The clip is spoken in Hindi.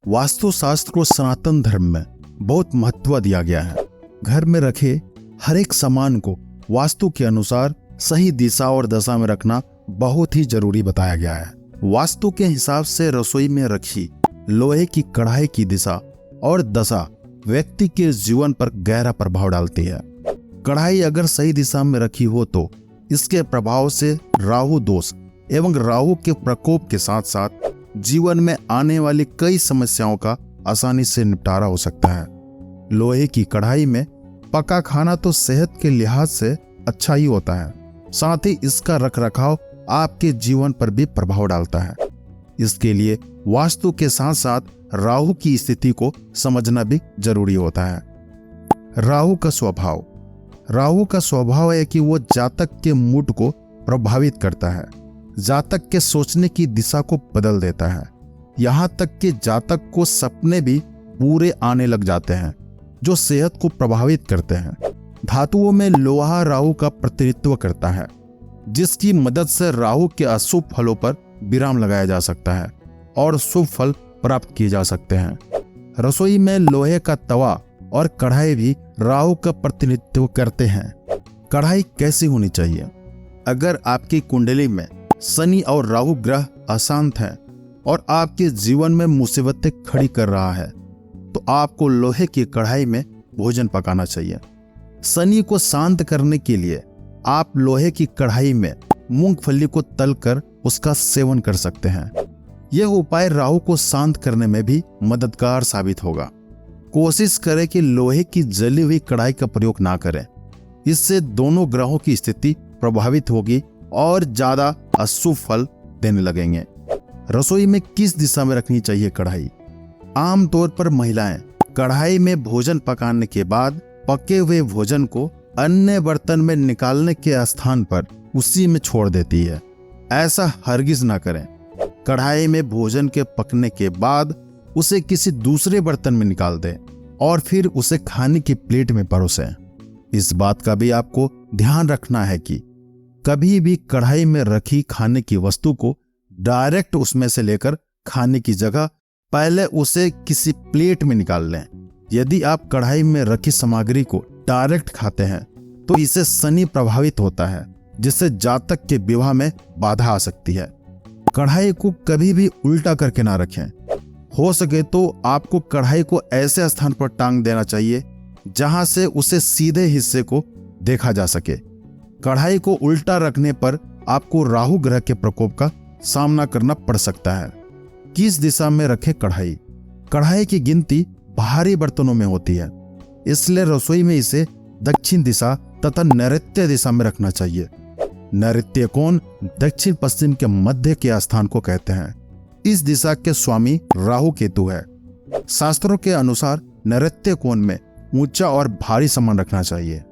वास्तुशास्त्र को सनातन धर्म में बहुत महत्व दिया गया है। घर में रखे हर एक सामान को वास्तु के अनुसार सही दिशा और दशा में रखना बहुत ही जरूरी बताया गया है। वास्तु के हिसाब से रसोई में रखी लोहे की कढ़ाई की दिशा और दशा व्यक्ति के जीवन पर गहरा प्रभाव डालती है। कढ़ाई अगर सही दिशा में रखी हो तो इसके प्रभाव से राहु दोष एवं राहु के प्रकोप के साथ साथ जीवन में आने वाली कई समस्याओं का आसानी से निपटारा हो सकता है। लोहे की कढ़ाई में पका खाना तो सेहत के लिहाज से अच्छा ही होता है, साथ ही इसका रखरखाव आपके जीवन पर भी प्रभाव डालता है। इसके लिए वास्तु के साथ साथ राहु की स्थिति को समझना भी जरूरी होता है। राहु का स्वभाव है कि वो जातक के मूड को प्रभावित करता है, जातक के सोचने की दिशा को बदल देता है। यहाँ तक कि जातक को सपने भी पूरे आने लग जाते हैं जो सेहत को प्रभावित करते हैं। धातुओं में लोहा राहु का प्रतिनिधित्व करता है, जिसकी मदद से राहु के अशुभ फलों पर विराम लगाया जा सकता है और शुभ फल प्राप्त किए जा सकते हैं। रसोई में लोहे का तवा और कढ़ाई भी राहु का प्रतिनिधित्व करते हैं। कढ़ाई कैसी होनी चाहिए? अगर आपकी कुंडली में शनि और राहु ग्रह अशांत हैं और आपके जीवन में मुसीबतें खड़ी कर रहा है तो आपको लोहे की कढ़ाई में भोजन पकाना चाहिए। शनि को शांत करने के लिए आप लोहे की कढ़ाई में मूंगफली को तलकर उसका सेवन कर सकते हैं। यह उपाय राहु को शांत करने में भी मददगार साबित होगा। कोशिश करें कि लोहे की जली हुई कढ़ाई का प्रयोग ना करें, इससे दोनों ग्रहों की स्थिति प्रभावित होगी और ज्यादा अशुभ फल देने लगेंगे। रसोई में किस दिशा में रखनी चाहिए कढ़ाई? आमतौर पर महिलाएं कढ़ाई में भोजन पकाने के बाद पके हुए भोजन को अन्य बर्तन में निकालने के स्थान पर उसी में छोड़ देती है। ऐसा हरगिज ना करें। कढ़ाई में भोजन के पकने के बाद उसे किसी दूसरे बर्तन में निकाल दें और फिर उसे खाने की प्लेट में परोसें। इस बात का भी आपको ध्यान रखना है कि कभी भी कढ़ाई में रखी खाने की वस्तु को डायरेक्ट उसमें से लेकर खाने की जगह पहले उसे किसी प्लेट में निकाल लें। यदि आप कढ़ाई में रखी सामग्री को डायरेक्ट खाते हैं तो इससे शनि प्रभावित होता है, जिससे जातक के विवाह में बाधा आ सकती है। कढ़ाई को कभी भी उल्टा करके ना रखें। हो सके तो आपको कढ़ाई को ऐसे स्थान पर टांग देना चाहिए जहां से उसे सीधे हिस्से को देखा जा सके। कढ़ाई को उल्टा रखने पर आपको राहु ग्रह के प्रकोप का सामना करना पड़ सकता है। किस दिशा में रखें कढ़ाई? कढ़ाई की गिनती बाहरी बर्तनों में होती है, इसलिए रसोई में इसे दक्षिण दिशा तथा नैऋत्य दिशा में रखना चाहिए। नैऋत्य कोण दक्षिण पश्चिम के मध्य के स्थान को कहते हैं। इस दिशा के स्वामी राहु केतु है। शास्त्रों के अनुसार नैऋत्य कोण में ऊंचा और भारी सामान रखना चाहिए।